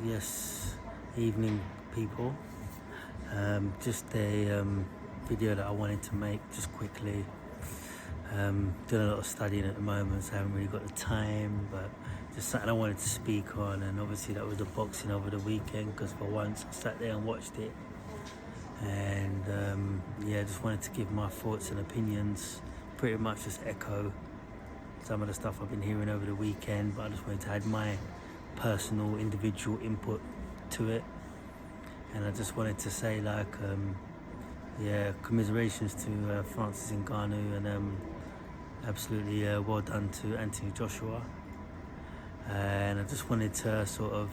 Yes, evening people. Just a video that I wanted to make just quickly. Doing a lot of studying at the moment, so I haven't really got the time, but just something I wanted to speak on. And obviously that was the boxing over the weekend, because for once I sat there and watched it. And yeah, just wanted to give my thoughts and opinions, pretty much just echo some of the stuff I've been hearing over the weekend, but I just wanted to add my personal individual input to it. And I just wanted to say, like, yeah, commiserations to Francis Ngannou, and absolutely well done to Anthony Joshua. And I just wanted to sort of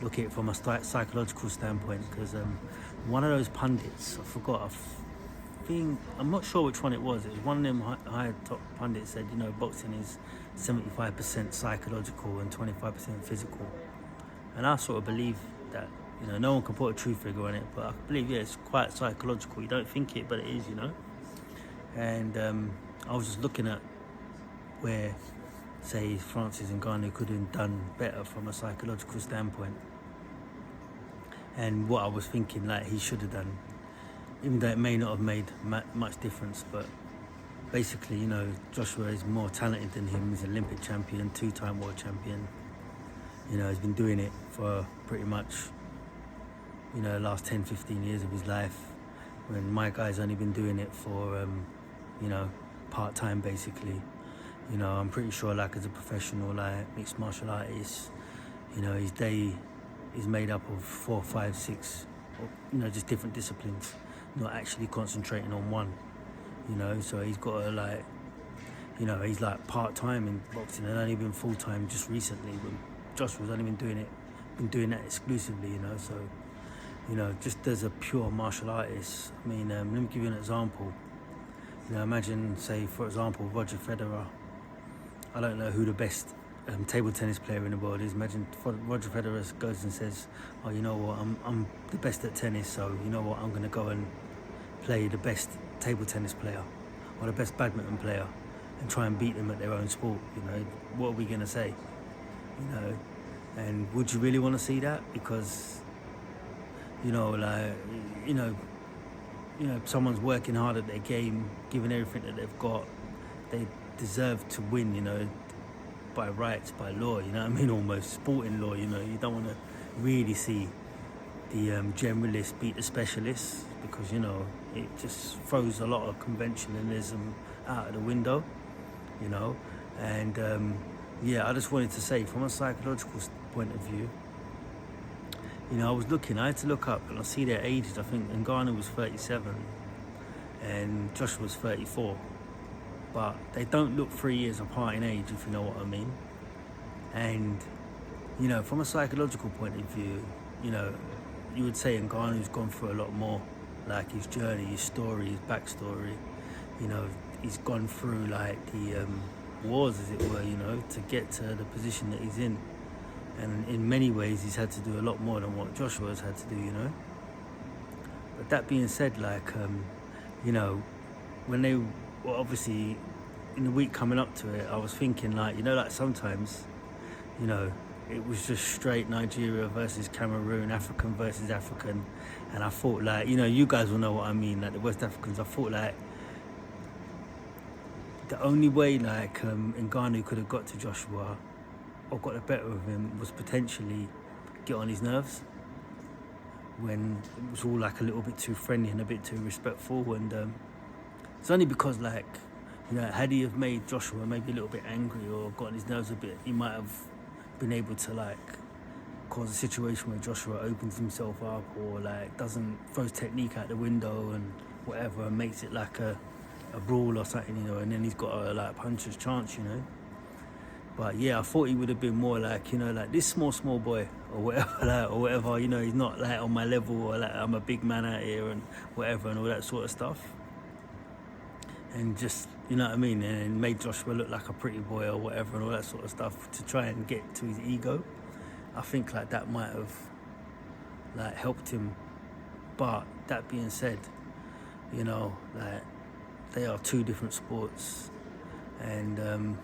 look at it from a psychological standpoint, because one of those pundits, I forgot, I'm not sure which one it was. It was one of them high top pundits said, boxing is 75% psychological and 25% physical. And I sort of believe that, no one can put a true figure on it, but I believe, yeah, it's quite psychological. You don't think it, but it is, And I was just looking at where, say, Francis Ngannou could have done better from a psychological standpoint. And what I was thinking, like, he should have done, even though it may not have made much difference, but basically, Joshua is more talented than him. He's an Olympic champion, two-time world champion. He's been doing it for pretty much, the last 10, 15 years of his life, when my guy's only been doing it for, part-time, basically. I'm pretty sure, like, as a professional, like, mixed martial artist, his day is made up of 4, 5, 6, just different disciplines, not actually concentrating on one, so he's got to, like, he's like part-time in boxing and only been full-time just recently, but Joshua's only been doing that exclusively, so, just as a pure martial artist. I mean, let me give you an example. Imagine, say, for example, Roger Federer. I don't know who the best table tennis player in the world is. Imagine Roger Federer goes and says, oh, you know what, I'm the best at tennis, so you know what, I'm going to go and play the best table tennis player or the best badminton player and try and beat them at their own sport. What are we going to say? And would you really want to see that? Because, someone's working hard at their game, giving everything that they've got, they deserve to win, by rights, by law, almost sporting law. You don't want to really see the generalists beat the specialists, because, it just throws a lot of conventionalism out of the window, and yeah, I just wanted to say, from a psychological point of view, I had to look up, and I see their ages. I think Ngannou was 37 and Joshua was 34, but they don't look 3 years apart in age, if you know what I mean. And from a psychological point of view, you would say Ngannou's gone through a lot more, like his journey, his story, his backstory. He's gone through, like, the wars, as it were, to get to the position that he's in. And in many ways, he's had to do a lot more than what Joshua's had to do, But that being said, like, when they were obviously in the week coming up to it, I was thinking, like, like sometimes, it was just straight Nigeria versus Cameroon, African versus African. And I thought, like, you guys will know what I mean, like the West Africans. I thought, like, the only way, like, Ngannou could have got to Joshua or got the better of him was potentially get on his nerves, when it was all, like, a little bit too friendly and a bit too respectful. And it's only because, like, had he have made Joshua maybe a little bit angry or got on his nerves a bit, he might have been able to, like, cause a situation where Joshua opens himself up, or, like, doesn't, throws technique out the window and whatever, and makes it like a brawl or something, and then he's got a, like, puncher's chance, But yeah, I thought he would have been more like, like this small boy or whatever, like, or whatever, he's not, like, on my level, or, like, I'm a big man out here and whatever, and all that sort of stuff. And just, you know what I mean, and made Joshua look like a pretty boy or whatever, and all that sort of stuff, to try and get to his ego. I think, like, that might have, like, helped him. But that being said, like, they are two different sports, and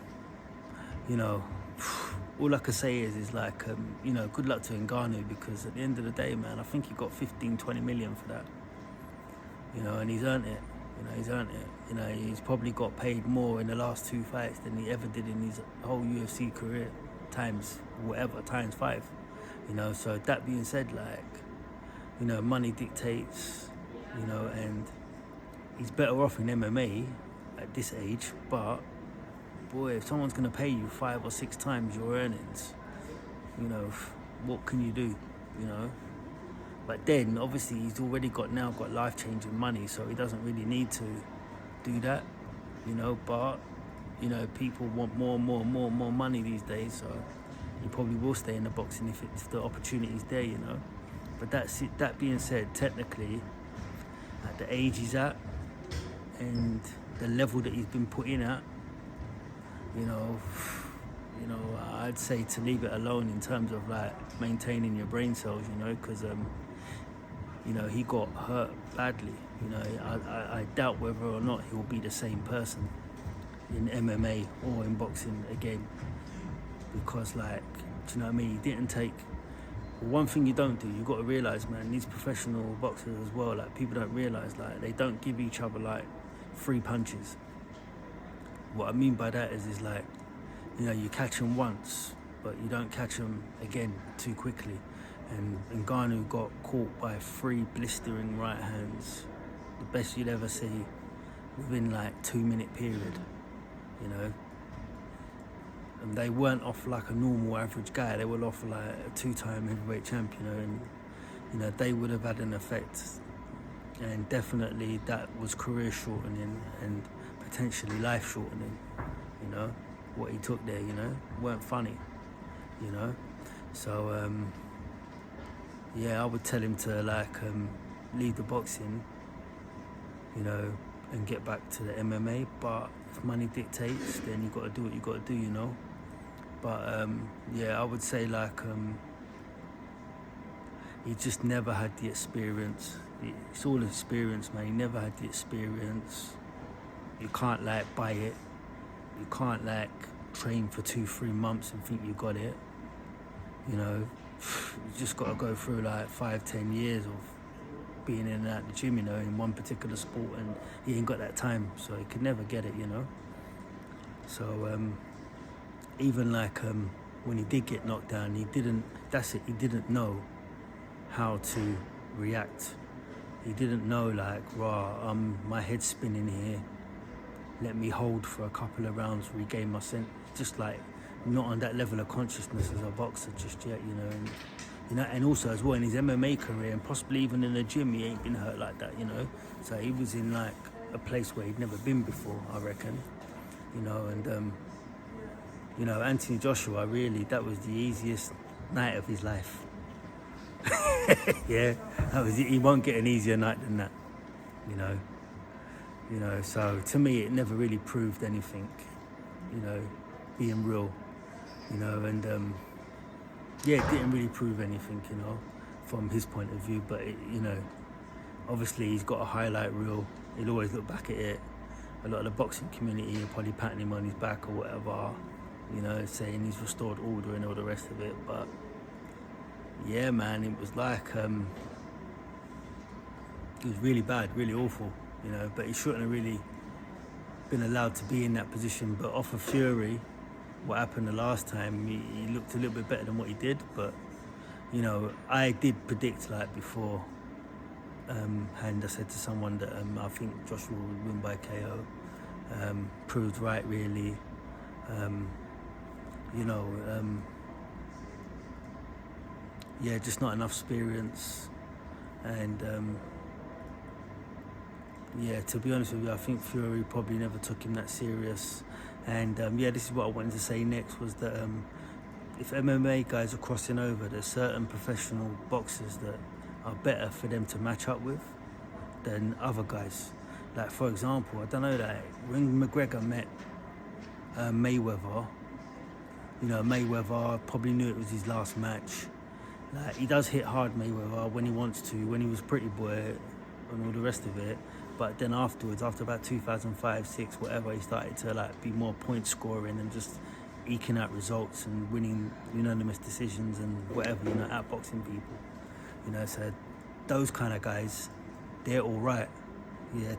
all I can say is like, you know, good luck to Ngannou, because at the end of the day, man, I think he got 15, 20 million for that. You know, and he's earned it. You know, he's earned it. You know, he's probably got paid more in the last 2 fights than he ever did in his whole UFC career, times 5. You know, so that being said, like, you know, money dictates, you know, and he's better off in MMA at this age, but boy, if someone's going to pay you 5 or 6 times your earnings, you know, what can you do, you know? But then, obviously, he's already got life-changing money, so he doesn't really need to do that, you know, but, you know, people want more money these days, so he probably will stay in the boxing if the opportunity's there, you know? But that's it. That being said, technically, at the age he's at and the level that he's been put in at, you know, I'd say to leave it alone in terms of like maintaining your brain cells, you know, because you know, he got hurt badly. You know, I doubt whether or not he'll be the same person in MMA or in boxing again, because, like, do you know what I mean? He didn't take. One thing you don't do, you got to realise, man, these professional boxers as well, like, people don't realise, like, they don't give each other like 3 punches. What I mean by that is like, you know, you catch them once, but you don't catch them again too quickly. And Ngannou got caught by 3 blistering right hands, the best you'd ever see, within like 2-minute period, you know. And they weren't off like a normal average guy, they were off like a 2-time heavyweight champion, and, you know, they would have had an effect. And definitely that was career shortening and potentially life shortening, you know, what he took there, you know, weren't funny, you know. So, yeah, I would tell him to like leave the boxing, you know, and get back to the MMA. But if money dictates, then you got to do what you got to do, you know. But yeah, I would say like he just never had the experience. It's all experience, man. He never had the experience. You can't like buy it. You can't like train for 2-3 months and think you got it. You know, you just got to go through like 5-10 years of being in and out the gym, you know, in one particular sport, and he ain't got that time, so he could never get it, you know. So even like when he did get knocked down, he didn't know how to react. He didn't know, like, my head's spinning here, let me hold for a couple of rounds, regain my sense. Just like not on that level of consciousness as a boxer just yet, you know. And, you know, and also as well in his MMA career, and possibly even in the gym, he ain't been hurt like that, you know. So he was in like a place where he'd never been before, I reckon, you know. And you know, Anthony Joshua, really, that was the easiest night of his life. Yeah, he won't get an easier night than that, you know. You know, so to me, it never really proved anything, you know, being real, you know. And yeah, it didn't really prove anything, you know, from his point of view. But you know, obviously he's got a highlight reel. He'll always look back at it. A lot of the boxing community are probably patting him on his back or whatever, you know, saying he's restored order and all the rest of it. But yeah, man, it was like it was really bad, really awful, you know. But he shouldn't have really been allowed to be in that position. But off of Fury, what happened the last time, he looked a little bit better than what he did. But you know, I did predict, like before, and I said to someone that I think Joshua would win by KO. Proved right, really. You know, yeah, just not enough experience. And yeah, to be honest with you, I think Fury probably never took him that serious. And yeah, this is what I wanted to say next, was that if MMA guys are crossing over, there's certain professional boxers that are better for them to match up with than other guys. Like, for example, I don't know, like when McGregor met Mayweather, you know, Mayweather probably knew it was his last match. Like, he does hit hard, Mayweather, when he wants to, when he was Pretty Boy and all the rest of it. But then afterwards, after about 2005, 6, whatever, he started to like be more point scoring and just eking out results and winning unanimous decisions and whatever, outboxing people. So those kind of guys, they're all right,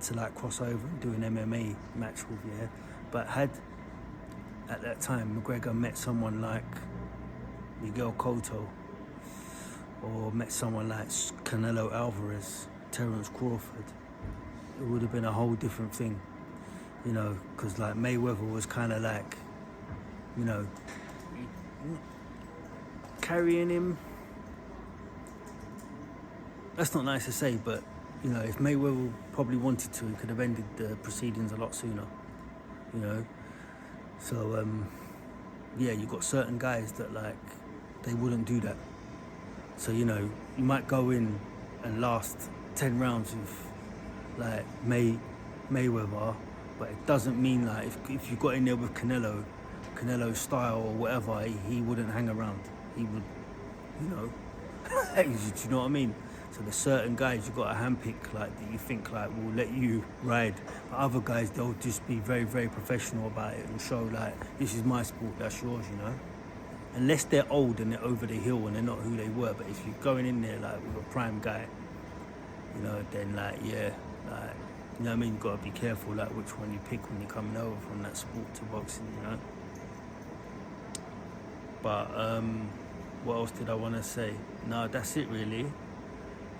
to like cross over and do an MMA match with, But had at that time McGregor met someone like Miguel Cotto, or met someone like Canelo Alvarez, Terence Crawford, it would have been a whole different thing, because like Mayweather was kind of like, carrying him. That's not nice to say, but if Mayweather probably wanted to, he could have ended the proceedings a lot sooner. So you got certain guys that like they wouldn't do that. So you might go in and last 10 rounds with like Mayweather, but it doesn't mean like if you got in there with Canelo's style or whatever, he wouldn't hang around. He would, do you know what I mean? So there's certain guys you got to handpick like that you think like will let you ride. But other guys, they'll just be very, very professional about it and show like, this is my sport, that's yours, Unless they're old and they're over the hill and they're not who they were. But if you're going in there like with a prime guy, then like, you've got to be careful like which one you pick when you're coming over from that sport to boxing, But what else did I want to say? No, that's it really.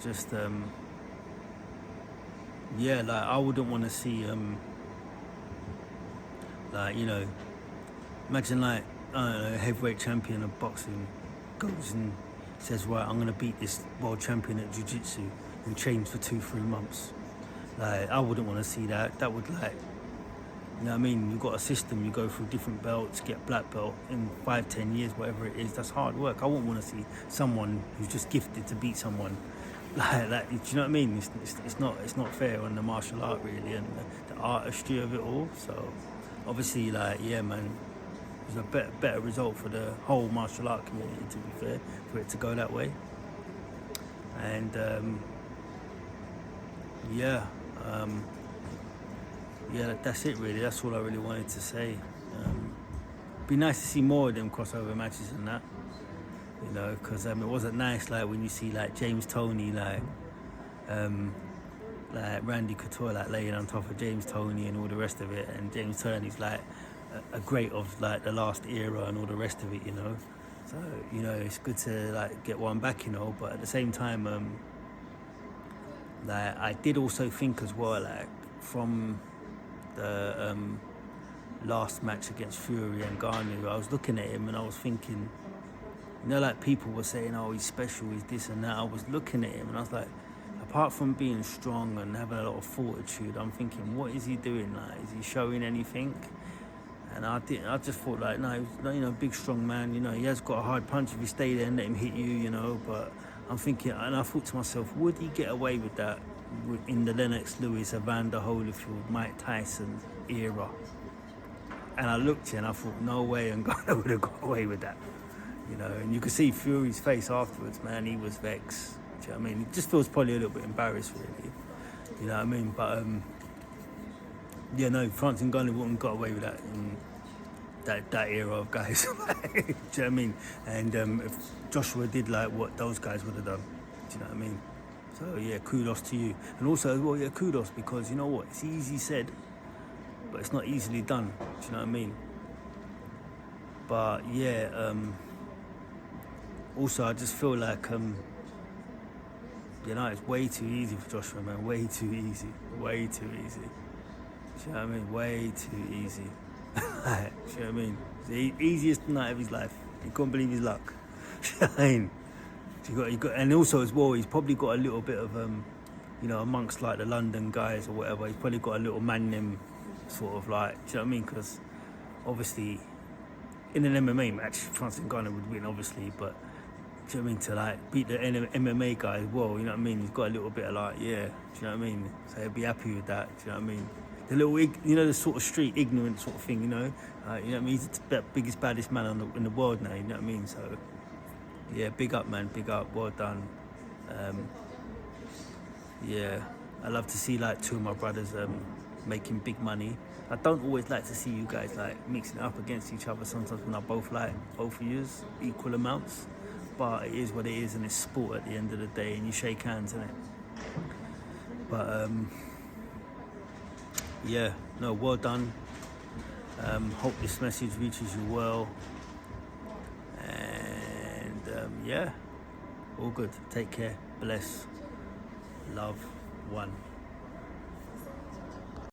Just like I wouldn't want to see imagine like a heavyweight champion of boxing goes and says, right, I'm gonna beat this world champion at jiu-jitsu and trains for 2-3 months. Like I wouldn't want to see that. That would like, you've got a system, you go through different belts, get black belt in 5-10 years, whatever it is. That's hard work. I wouldn't want to see someone who's just gifted to beat someone like that. Do you know what I mean? It's not fair on the martial art really, and the artistry of it all. So obviously, like, man, it's a better result for the whole martial art community, to be fair, for it to go that way. And that's it really. That's all I really wanted to say. Be nice to see more of them crossover matches and that, because it wasn't nice like when you see like James Toney like Randy Couture like laying on top of James Toney and all the rest of it, and James Toney's like a great of like the last era and all the rest of it, So it's good to like get one back, but at the same time, like I did also think as well, like from the last match against Fury and Ngannou, I was looking at him and I was thinking, like people were saying, oh, he's special, he's this and that. I was looking at him and I was like, apart from being strong and having a lot of fortitude, I'm thinking, what is he doing? Like, is he showing anything? And I just thought like, no, he's, big strong man, he has got a hard punch if you stay there and let him hit you, but I'm thinking, and I thought to myself, would he get away with that in the Lennox Lewis, Evander Holyfield, Mike Tyson era? And I looked and I thought, no way Ngannou would have got away with that, and you could see Fury's face afterwards, man, he was vexed. Do you know what I mean? He just feels probably a little bit embarrassed, really, you know what I mean? But Francis Ngannou wouldn't have got away with that in that era of guys. Do you know what I mean? And if Joshua did like what those guys would have done, do you know what I mean? So kudos to you. And also as well, kudos, because you know what, it's easy said, but it's not easily done. Do you know what I mean? But also I just feel like it's way too easy for Joshua, man. Way too easy. Way too easy. Do you know what I mean? Way too easy. Do you know what I mean? It's the easiest night of his life. He couldn't believe his luck. Do you know what I mean? You got, and also as well, he's probably got a little bit of, amongst like the London guys or whatever, he's probably got a little man them sort of like, do you know what I mean? Because obviously, in an MMA match, Francis Ngannou would win, obviously, but do you know what I mean? To like beat the MMA guy as well, you know what I mean? He's got a little bit of like, do you know what I mean? So he'd be happy with that, do you know what I mean? The little, the sort of street ignorant sort of thing, you know what I mean? He's the biggest, baddest man in the world now, you know what I mean? So, big up, man, big up, well done. I love to see like two of my brothers making big money. I don't always like to see you guys like mixing it up against each other. Sometimes when I both like both of yous equal amounts, but it is what it is, and it's sport at the end of the day, and you shake hands, innit? But yeah, no, well done. Hope this message reaches you well, and yeah, all good. Take care, bless, love, one.